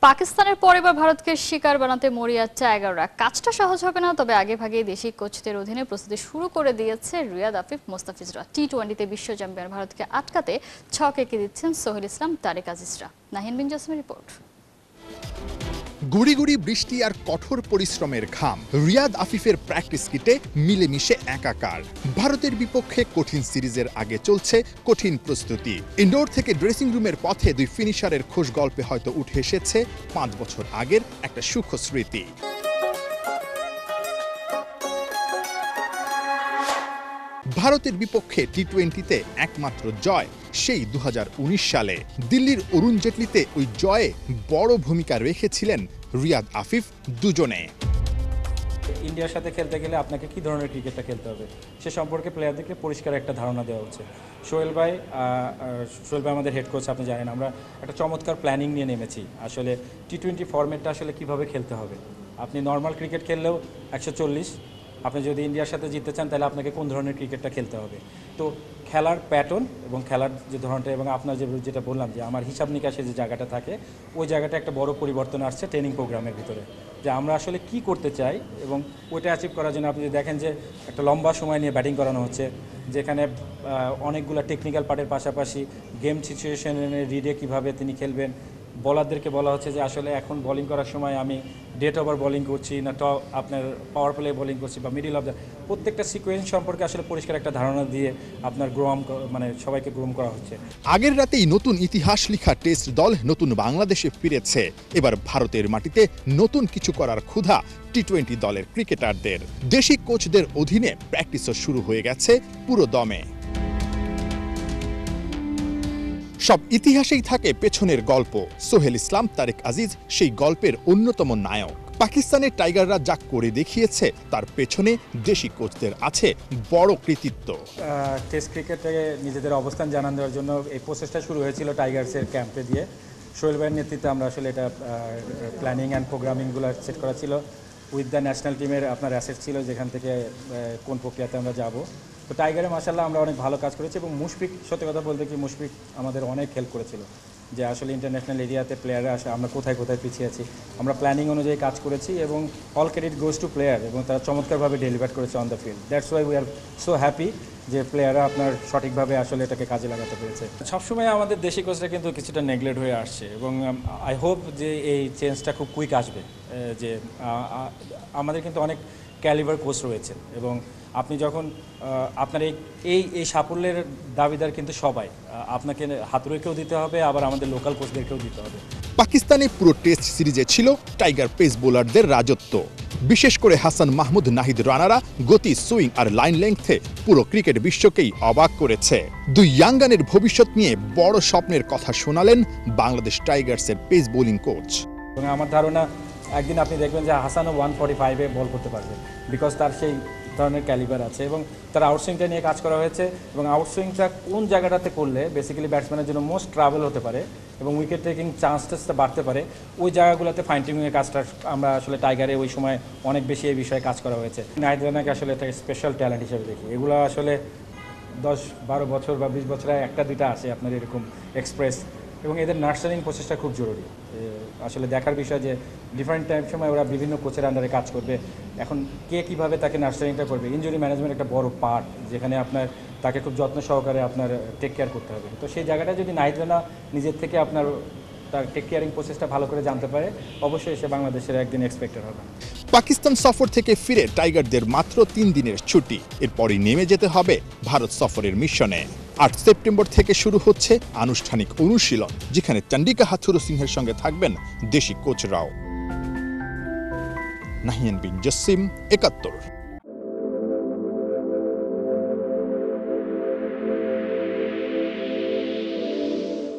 পাকিস্তানের পর এবার ভারতকে শিকার বানাতে মরিয়া টাইগাররা। কাজটা সহজ হবে না, তবে আগেভাগেই দেশি কোচদের অধীনে প্রস্তুতি শুরু করে দিয়েছে রিয়াদ আফিফ মোস্তাফিজরা। টি-20তে বিশ্ব চ্যাম্পিয়ন ভারতকে আটকাতে ছক এঁকে দিচ্ছেন সোহেল ইসলাম, তারেক আজিজরা। নাহিন বিন জসিমের রিপোর্ট। গুড়ি গুড়ি বৃষ্টি আর কঠোর পরিশ্রমের ঘাম রিয়াদ আফিফের প্র্যাকটিস কিটে মিলেমিশে একাকার। ভারতের বিপক্ষে কঠিন সিরিজের আগে চলছে কঠিন প্রস্তুতি। ইনডোর থেকে ড্রেসিং রুমের পথে দুই ফিনিশারের খোশ গল্পে হয়তো উঠে এসেছে 5 বছর আগের একটা সূক্ষ্ম স্মৃতি। ভারতের বিপক্ষে টি-20তে একমাত্র জয় সেই 2019 সালে। দিল্লির অরুণ জেটলিতে ওই জয়ে বড় ভূমিকা রেখেছিলেন রিয়াদ আফিফ দুজনে। ইন্ডিয়ার সাথে খেলতে গেলে আপনাকে কী ধরনের ক্রিকেটটা খেলতে হবে সে সম্পর্কে প্লেয়ারদেরকে পরিষ্কার একটা ধারণা দেওয়া হচ্ছে। সোহেল ভাই আমাদের হেড কোচ, আপনি জানেন আমরা একটা চমৎকার প্ল্যানিং নিয়ে নেমেছি। আসলে টি-20 ফরম্যাটটা আসলে কীভাবে খেলতে হবে। আপনি নর্মাল ক্রিকেট খেললেও 140, আপনি যদি ইন্ডিয়ার সাথে জিততে চান তাহলে আপনাকে কোন ধরনের ক্রিকেটটা খেলতে হবে। তো খেলার প্যাটার্ন এবং খেলার যে ধরনটা এবং আপনার যেটা বললাম যে আমার হিসাব নিকাশে যে জায়গাটা থাকে, ওই জায়গাটা একটা বড় পরিবর্তন আসছে ট্রেনিং প্রোগ্রামের ভিতরে, যে আমরা আসলে কি করতে চাই এবং ওইটা অ্যাচিভ করার জন্য আপনি দেখেন যে একটা লম্বা সময় নিয়ে ব্যাটিং করানো হচ্ছে, যেখানে অনেকগুলো টেকনিক্যাল পার্টের পাশাপাশি গেম সিচুয়েশনে রিডে কীভাবে তিনি খেলবেন। বলারদেরকে বলা হচ্ছে যে আসলে এখন বোলিং করার সময় আমি ডেট ওভার বোলিং করছি না আপনার পাওয়ার প্লে বোলিং করছি বা মিডিল অফ দ্য, প্রত্যেকটা সিকোয়েন্স সম্পর্কে আসলে পরিষ্কার একটা ধারণা দিয়ে আপনার সবাইকে গ্রোম করা হচ্ছে। আগের রাতেই নতুন ইতিহাস লেখা টেস্ট দল নতুন বাংলাদেশে ফিরেছে। এবার ভারতের মাটিতে নতুন কিছু করার ক্ষুধা টি-20 দলের ক্রিকেটারদের। দেশি কোচদের অধীনে প্র্যাকটিসও শুরু হয়ে গেছে পুরো দমে। সব ইতিহাসেই থাকে পেছনের গল্প। সোহেল ইসলাম, তারেক আজিজ সেই গল্পের অন্যতম নায়ক। পাকিস্তানের টাইগাররা যা করে দেখিয়েছে তার পেছনে দেশি কোচদের আছে বড় কৃতিত্ব। টেস্ট ক্রিকেটে নিজেদের অবস্থান জানান দেওয়ার জন্য এই প্রসেসটা শুরু হয়েছিল টাইগার্সের ক্যাম্পে দিয়ে। সোহেল ভাইয়ের নেতৃত্বে আমরা আসলে এটা প্ল্যানিং অ্যান্ড প্রোগ্রামিংগুলো সেট করা ছিল। উইথ দ্য ন্যাশনাল টিমের আপনার অ্যাসেট ছিল যেখান থেকে কোন প্রক্রিয়াতে আমরা যাব। তো টাইগারে মাশাআল্লাহ আমরা অনেক ভালো কাজ করেছি এবং মুশফিক, সত্যি কথা বলতে কি মুশফিক আমাদের অনেক হেল্প করেছিল যে আসলে ইন্টারন্যাশনাল এরিয়াতে প্লেয়াররা আসে আমরা কোথায় কোথায় পিছিয়ে আছি। আমরা প্ল্যানিং অনুযায়ী কাজ করেছি এবং all credit goes to player এবং তারা চমৎকারভাবে ডেলিভার করেছে on the field. That's why we are so happy যে প্লেয়াররা আপনার সঠিকভাবে আসলে এটাকে কাজে লাগাতে পেরেছে। সবসময় আমাদের দেশি কোচরা কিন্তু কিছুটা নেগলেক্ট হয়ে আসছে এবং আই হোপ যে এই চেঞ্জটা খুব কুইক আসবে। যে আমাদের কিন্তু অনেক ক্যালিবার কোচ রয়েছে এবং আপনি যখন আপনার এই সাফল্যের দাবিদার কিন্তু সবাই, আপনাকে হাতুড়েকেও দিতে হবে, আবার আমাদের লোকাল কোচদেরকেও দিতে হবে। পাকিস্তানে পুরো টেস্ট সিরিজে ছিল টাইগার পেস বোলারদের রাজত্ব। বিশেষ করে হাসান মাহমুদ, নাহিদ রানারা গতি, সুইং আর লাইন লেংথে পুরো ক্রিকেট বিশ্বকেই অবাক করেছে। দুই ইয়াঙ্গানের ভবিষ্যৎ নিয়ে বড় স্বপ্নের কথা শোনালেন বাংলাদেশ টাইগার্সের পেস বোলিং কোচ। এবং আমার ধারণা একদিন আপনি দেখবেন যে হাসানও 145-এ বল করতে পারবে, বিকজ তার সেই ধরনের ক্যালিবার আছে এবং তার আউটসুইংটা নিয়ে কাজ করা হয়েছে এবং আউটসুইংটা কোন জায়গাটাতে করলে বেসিক্যালি ব্যাটসম্যানের জন্য মোস্ট ট্রাভেল হতে পারে এবং উইকেট টেকিং চান্সটা বাড়তে পারে, ওই জায়গাগুলোতে ফাইন টিউনিংয়ের কাজটা আমরা আসলে টাইগারে ওই সময় অনেক বেশি এই বিষয়ে কাজ করা হয়েছে। নাহিদ রানাকে আসলে একটা স্পেশাল ট্যালেন্ট হিসেবে দেখি। এগুলো আসলে 10-12 বছর বা 20 বছরে একটা দুইটা আসে আপনার এরকম এক্সপ্রেস, এবং এদের নার্সারিং প্রসেসটা খুব জরুরি। আসলে দেখার বিষয় যে ডিফারেন্ট টাইম সময় ওরা বিভিন্ন কোচের আন্ডারে কাজ করবে। এখন কে কীভাবে তাকে নার্সারিংটা করবে, ইনজুরি ম্যানেজমেন্ট একটা বড় পার্ট, যেখানে আপনার তাকে খুব যত্ন সহকারে আপনার টেক কেয়ার করতে হবে। তো সেই জায়গাটা যদি নাহিদ রানা নিজের থেকে আপনার তার টেক কেয়ারিং প্রসেসটা ভালো করে জানতে পারে, অবশ্যই সে বাংলাদেশের একদিন এক্সপেক্টেড হবে। পাকিস্তান সফর থেকে ফিরে টাইগারদের মাত্র 3 দিনের ছুটি, এরপরই নেমে যেতে হবে ভারত সফরের মিশনে। 8 সেপ্টেম্বর থেকে শুরু হচ্ছে আনুষ্ঠানিক অনুশীলন, যেখানে চন্ডিকা হাথুরু সিংহের সঙ্গে থাকবেন দেশি কোচরাও। নাহিয়ান বিন জসিম, 71।